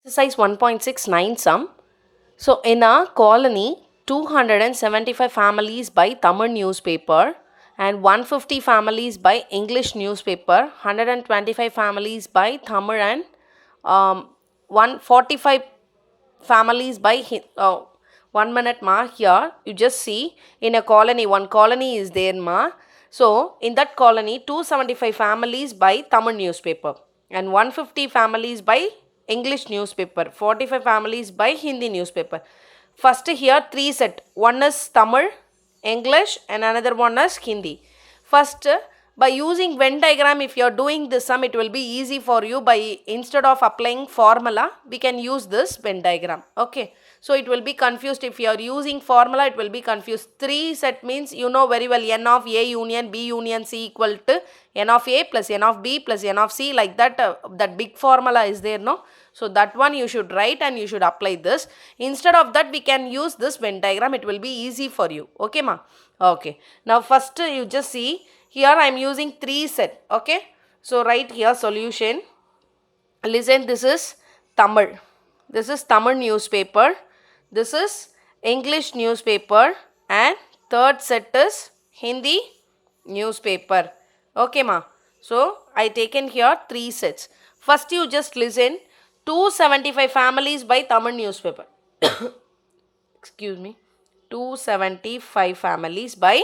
Exercise 1.69 sum. So, in a colony, 275 families buy Tamil newspaper and 150 families buy English newspaper, 125 families buy Tamil and 145 families buy 1 minute ma. Here you just see in a colony, one colony is there ma. So in that colony 275 families buy Tamil newspaper and 150 families buy English newspaper, 45 families buy Hindi newspaper. First here three set, one is Tamil, English and another one is Hindi. First, by using Venn diagram, if you are doing this sum, it will be easy for you. By instead of applying formula, we can use this Venn diagram. Okay. So it will be confused if you are using formula, it will be confused. 3 set means you know very well n of A union B union C equal to n of A plus n of B plus n of C, like that. That big formula is there, no? So that one you should write and you should apply this. Instead of that, we can use this Venn diagram. It will be easy for you. Okay, ma? Okay. Now first you just see here I am using 3 set. Okay. So write here solution. Listen, this is Tamil. This is Tamil newspaper. This is English newspaper. And third set is Hindi newspaper. Okay, ma. So I taken here 3 sets. First you just listen. 275 families buy Tamil newspaper. Excuse me. 275 families buy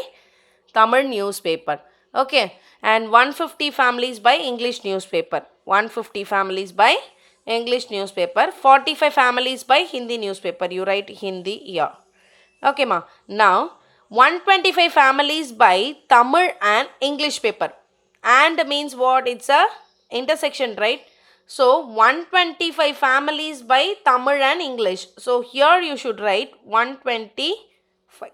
Tamil newspaper. Okay. And 150 families buy English newspaper. 150 families buy English newspaper. 45 families buy Hindi newspaper. You write Hindi here. Okay, ma. Now, 125 families buy Tamil and English paper. And means what? It's a intersection, right? So, 125 families buy Tamil and English. So, here you should write 125.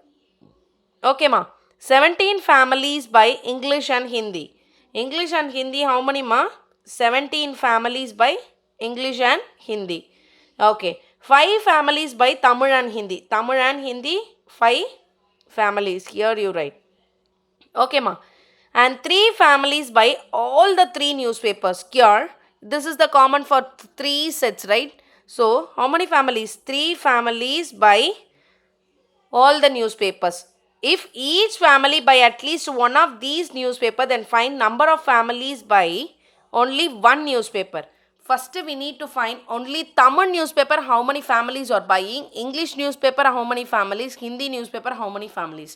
Okay, ma. 17 families buy English and Hindi. English and Hindi, how many, ma? 17 families buy English and Hindi. Okay. 5 families buy Tamil and Hindi. Tamil and Hindi, 5 families. Here you write. Okay, ma. And 3 families buy all the 3 newspapers. Here, this is the common for 3 sets, right? So, how many families? 3 families buy all the newspapers. If each family buy at least one of these newspaper, then find number of families buy only one newspaper. First we need to find only Tamil newspaper, how many families are buying, English newspaper, how many families, Hindi newspaper, how many families.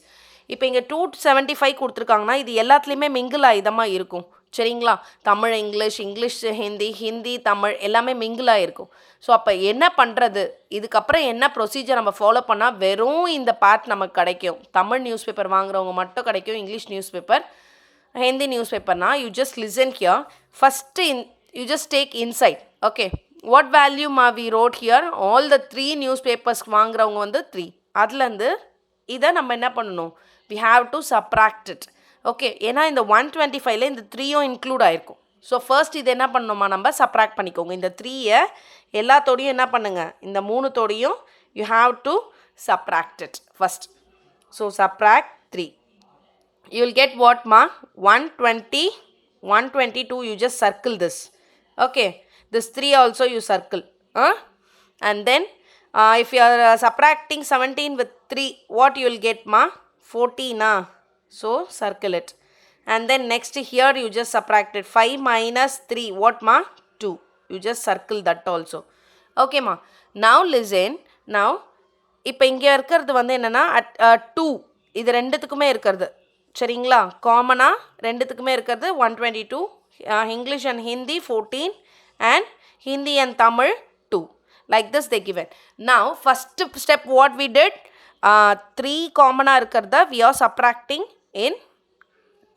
இப்போ இங்கே 275 கொடுத்துருக்காங்கன்னா இது எல்லாத்துலேயுமே mingle ஆயுதமாக இருக்கும் சரிங்களா. Tamil English, English Hindi, Hindi Tamil எல்லாமே மிங்கிளாக இருக்கும். ஸோ அப்போ என்ன பண்ணுறது, இதுக்கப்புறம் என்ன ப்ரொசீஜர் நம்ம ஃபாலோ பண்ணால் வெறும் இந்த பார்ட் நமக்கு கிடைக்கும். தமிழ் நியூஸ் பேப்பர் வாங்குறவங்க மட்டும் கிடைக்கும். English news paper, Hindi news பேப்பர்னா you just listen here. First you just take inside. Okay, what value ma we wrote here, all the 3 newspapers வாங்குறவங்க வந்து 3. அதுலேருந்து இதை நம்ம என்ன பண்ணணும், we have to subtract it. Okay, ஏன்னா இந்த 125ல இந்த 3யும் இன்க்ளூட் ஆயிருக்கும். ஸோ ஃபர்ஸ்ட் இது என்ன பண்ணணுமா, நம்ம சப்ராக்ட் பண்ணிக்கோங்க. இந்த 3யை எல்லாத்தோடையும் என்ன பண்ணுங்க, இந்த 3தோடையும் you have to subtract it first. So subtract 3. You will get what ma, 120, 122. You just circle this. Okay, this 3 also you circle. And then if you are subtracting 17 with 3, what you will get ma, 14. So circle it. And then next here you just subtracted 5 minus 3, what ma, 2. You just circle that also. Okay ma. Now listen. Now இப்போ இங்கே இருக்கிறது வந்து என்னென்னா 2, இது ரெண்டுத்துக்குமே இருக்கிறது சரிங்களா. காமனாக ரெண்டுத்துக்குமே இருக்கிறது 122. English and Hindi 14 and Hindi and Tamil 2. Like this they given. Now first step what we did, 3 காமனாக இருக்கிறத we are subtracting in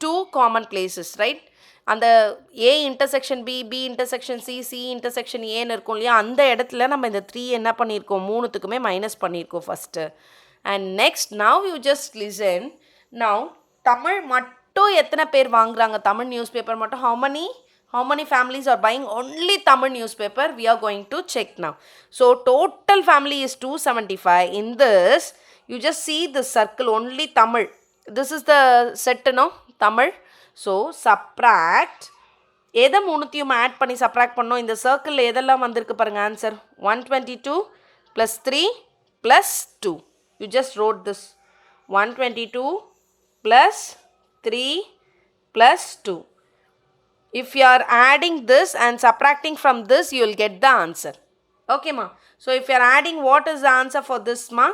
2 common places, right? அந்த A intersection B, B intersection C, C intersection Aன்னு இருக்கும் இல்லையா, அந்த இடத்துல நம்ம இந்த 3 என்ன பண்ணியிருக்கோம், 3த்துக்குமே மைனஸ் பண்ணியிருக்கோம் first. And next now you just listen. Now Tamil மட்டும் எத்தனை பேர் வாங்குறாங்க, தமிழ் நியூஸ் பேப்பர் மட்டும், how many families are buying only Tamil newspaper, we are going to check now. So total family is 275. In this you just see the circle only Tamil. This is the set, no, Tamil. So subtract எதை மூணுத்தையும் add பண்ணி subtract பண்ணோம்? இந்த சர்க்கிளில் எதெல்லாம் வந்திருக்கு பாருங்கள் answer. 122 + 3 + 2. You just road this 122 + 3 + 2. If you are adding this and subtracting from this, you will get the answer. Okay ma. So if you are adding, what is the answer for this ma?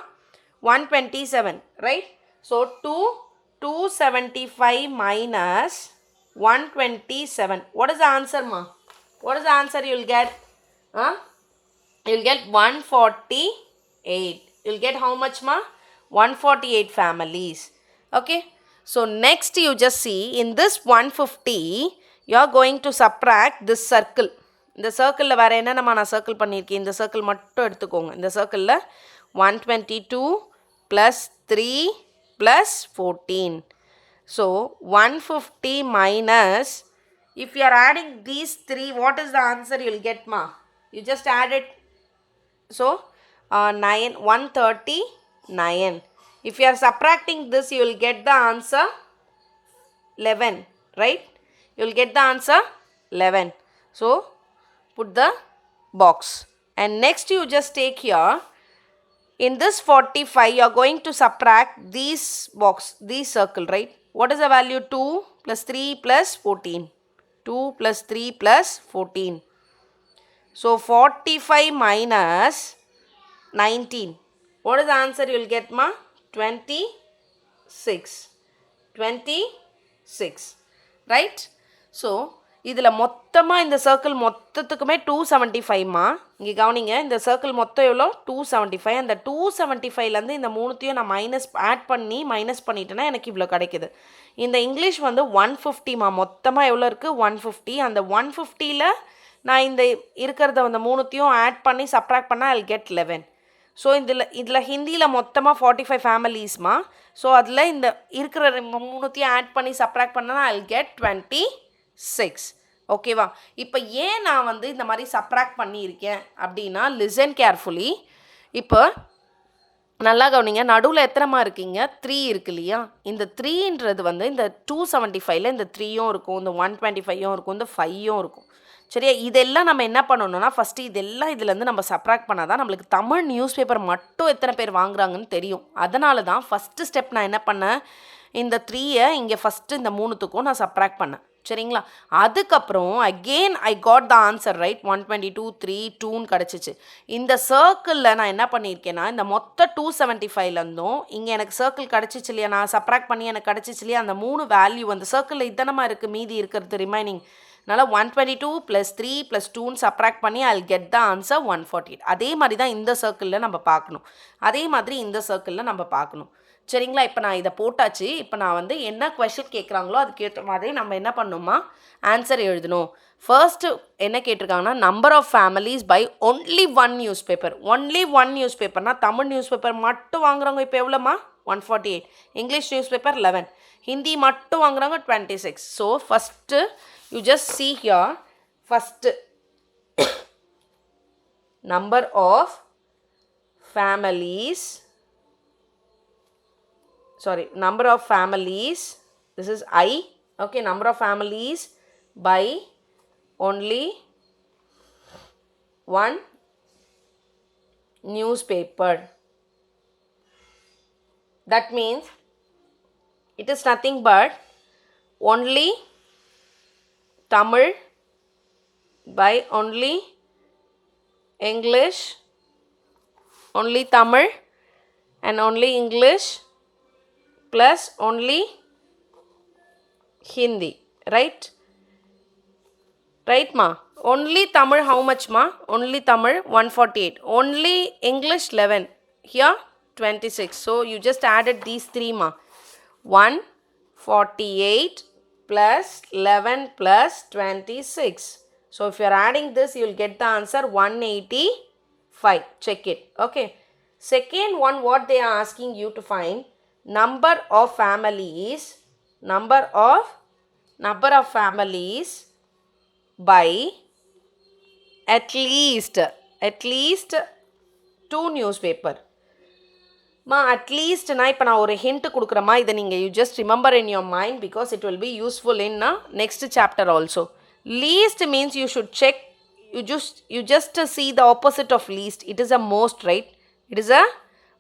127, right? So 275 minus 127. What is the answer ma? What is the answer you will get? You will get 148. You will get how much ma? 148 families. Okay. So next you just see in this 150 you are going to subtract this circle. இந்த சர்க்கிளில் வேறு என்னென்னமா நான் circle பண்ணியிருக்கேன், இந்த circle மட்டும் எடுத்துக்கோங்க. இந்த சர்க்கிளில் 122 + 3 + 14. So 150 minus, if you are adding these three, what is the answer you will get ma? You just add it. So 139. If you are subtracting this, you will get the answer 11, right? You will get the answer 11. So put the box. And next you just take here, in this 45 you are going to subtract these box, these circle, right? What is the value? 2 + 3 + 14. 2 + 3 + 14. So 45 minus 19. What is the answer you will get ma? 26. 26, right? So இதில் மொத்தமாக இந்த circle மொத்தத்துக்குமே 275 மா. இங்கே கவனிங்க, இந்த circle மொத்தம் எவ்வளோ? 275. அந்த 275லேருந்து இந்த மூணுத்தையும் நான் ஆட் பண்ணி மைனஸ் பண்ணிட்டேன்னா எனக்கு இவ்வளோ கிடைக்குது. இந்த இங்கிலீஷ் வந்து 150 மா. மொத்தமாக எவ்வளோ இருக்குது? 150. அந்த 150ல் நான் இந்த இருக்கிறத அந்த மூணுத்தையும் ஆட் பண்ணி சப்ராக்ட் பண்ணால் I'll get 11. ஸோ இதில் ஹிந்தியில் மொத்தமாக 45 ஃபேமிலிஸ்மா. ஸோ அதில் இந்த இருக்கிற மூணுத்தையும் ஆட் பண்ணி சப்ராக்ட் பண்ணால் I'll get 26. ஓகேவா? இப்போ ஏன் நான் வந்து இந்த மாதிரி சப்ராக்ட் பண்ணியிருக்கேன் அப்படின்னா, லிசன் கேர்ஃபுல்லி. இப்போ நல்லா கவனிங்க, நடுவில் எத்தனைமா இருக்கீங்க? 3 இருக்கு இல்லையா? இந்த 3ன்றது வந்து இந்த 275ல் இந்த 3யும் இருக்கும், இந்த 125யும் இருக்கும், இந்த 5யும் இருக்கும். சரியா? இதெல்லாம் நம்ம என்ன பண்ணணும்னா, ஃபஸ்ட்டு இதெல்லாம் இதுலேருந்து நம்ம சப்ராக்ட் பண்ணால் தான் நம்மளுக்கு தமிழ் நியூஸ் பேப்பர் மட்டும் எத்தனை பேர் வாங்குறாங்கன்னு தெரியும். அதனால தான் ஃபஸ்ட்டு ஸ்டெப் நான் என்ன பண்ணேன், இந்த 3யை இங்கே ஃபஸ்ட்டு இந்த மூணுத்துக்கும் நான் சப்ராக்ட் பண்ணேன். சரிங்களா? அதுக்கப்புறம் again I got the answer, right? 122 3 2ன்னு கிடச்சிச்சு. இந்த சர்க்கிளில் நான் என்ன பண்ணியிருக்கேன்னா, இந்த மொத்த 275லேருந்தும் இங்கே எனக்கு சர்க்கிள் கிடச்சிச்சு இல்லையா, நான் சப்ராக்ட் பண்ணி எனக்கு கிடச்சிச்சு இல்லையா, அந்த 3 வேல்யூ அந்த சர்க்கிளில் இதனமாக இருக்குது, மீதி இருக்கிறது ரிமைனிங். அதனால் 122 + 3 + 2ன்னு சப்ராக்ட் பண்ணி I'll get the answer 148. அதே மாதிரி தான் இந்த சர்க்கிளில் நம்ம பார்க்கணும், அதே மாதிரி இந்த சர்க்கிளில் நம்ம பார்க்கணும். சரிங்களா? இப்போ நான் இதை போட்டாச்சு. இப்போ நான் வந்து என்ன கொஷின் கேட்குறாங்களோ அதுக்கேற்ற மாதிரி நம்ம என்ன பண்ணணுமா, ஆன்சர் எழுதணும். ஃபர்ஸ்ட்டு என்ன கேட்டிருக்காங்கன்னா, number of families by only 1 news paper. Only 1 news பேப்பர்னால் தமிழ் நியூஸ் பேப்பர் மட்டும் வாங்குறவங்க இப்போ எவ்வளோமா? 148. English news paper 11. ஹிந்தி மட்டும் வாங்குறவங்க 26. So first you just see here, first number of families, number of families, this is I, okay, number of families by only 1 newspaper. That means it is nothing but only Tamil by only English, only Tamil and only English plus only Hindi, right? Right ma? Only Tamil how much ma? Only Tamil 148. Only English 11. Here 26. So you just added these 3 ma. 148 plus 11 plus 26. So if you are adding this, you will get the answer 185. Check it. Okay. Second one, what they are asking you to find, number of families by at least 2 newspaper. Ma, at least na ipo na ஒரு hint கொடுக்குறேமா, இதை நீங்கள் you just remember in your mind because it will be useful in next chapter also. Least means you should check, you just see the opposite of least. It is a most, right? It is a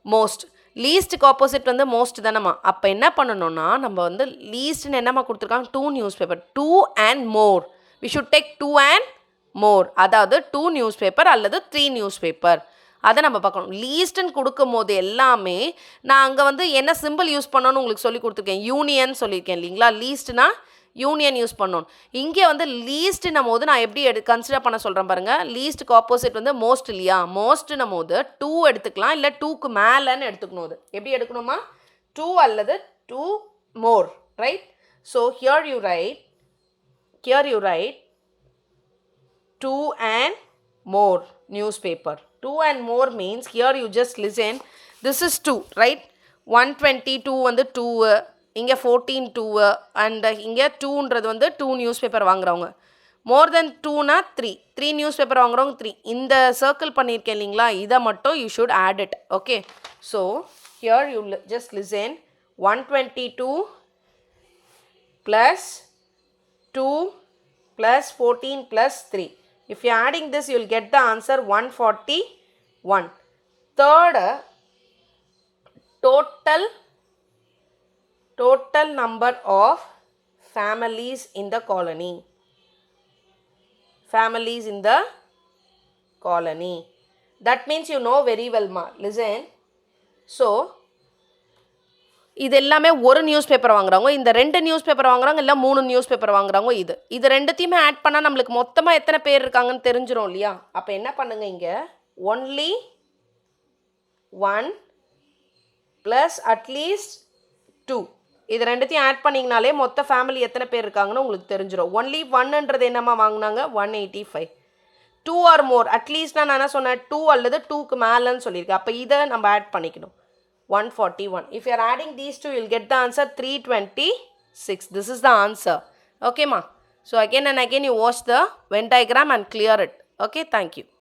most. லீஸ்ட்டுக்கு opposite வந்து most தானம்மா. அப்போ என்ன பண்ணணும்னா நம்ம வந்து லீஸ்ட்னு என்னம்மா கொடுத்துருக்காங்க, 2 newspaper, 2 and more. We should take 2 and more, அதாவது 2 நியூஸ் பேப்பர் அல்லது 3 நியூஸ் பேப்பர். அதை நம்ம பார்க்கணும். லீஸ்ட்டுன்னு கொடுக்கும் போது எல்லாமே நான் அங்கே வந்து என்ன சிம்பிள் யூஸ் பண்ணணும்னு உங்களுக்கு சொல்லி கொடுத்துருக்கேன். யூனியன் சொல்லியிருக்கேன் இல்லைங்களா. லீஸ்ட்னா யூனியன் யூஸ் பண்ணணும். இங்கே வந்து லீஸ்ட்னும் போது நான் எப்படி கன்சிடர் பண்ண சொல்கிறேன் பாருங்கள். லீஸ்ட்டுக்கு ஆப்போசிட் வந்து மோஸ்ட் இல்லையா. மோஸ்ட்னும் போது 2 எடுத்துக்கலாம், இல்லை 2க்கு மேலேன்னு எடுத்துக்கணும். அது எப்படி எடுக்கணுமா, 2 அல்லது 2 more, right? So here you write 2 and more newspaper. 2 and more means here you just listen. This is 2, right? 122 வந்து 2, இங்கே 14 2 அண்ட் இங்கே 2ன்றது வந்து 2 நியூஸ் பேப்பர் வாங்குறவங்க. மோர் தென் 2னா 3 நியூஸ் பேப்பர் வாங்குறவங்க 3. இந்த சர்க்கிள் பண்ணியிருக்கேன் இல்லைங்களா, இதை மட்டும் you should add it. Okay, so here you just listen. 122 plus 2 plus 14 plus 3. If you are adding this, you will get the answer 141. Third, total number of families in the colony. Families in the colony. That means you know very well, ma. Listen. So, இது எல்லாமே ஒரு news paper வாங்குறாங்க, இந்த 2 news paper வாங்குறாங்க, இல்லை 3 news paper வாங்குறாங்க. இது ரெண்டுத்தையுமே ஆட் பண்ணால் நம்மளுக்கு மொத்தமாக எத்தனை பேர் இருக்காங்கன்னு தெரிஞ்சிடும் இல்லையா. அப்போ என்ன பண்ணுங்க, இங்கே ஒன்லி 1 ப்ளஸ் அட்லீஸ்ட் 2, இது ரெண்டுத்தையும் ஆட் பண்ணிங்கனாலே மொத்த ஃபேமிலி எத்தனை பேர் இருக்காங்கன்னு உங்களுக்கு தெரிஞ்சிடும். ஒன்லி 1ன்றது என்னம்மா வாங்கினாங்க, 185. 2 ஆர் மோர், அட்லீஸ்ட்னா நான் என்ன சொன்னேன், 2 அல்லது 2க்கு மேலேன்னு சொல்லியிருக்கேன். அப்போ இதை நம்ம ஆட் பண்ணிக்கணும், 141. If you are adding these two, you will get the answer 326. This is the answer. Okay, ma. So again and again you watch the Venn diagram and clear it. Okay, thank you.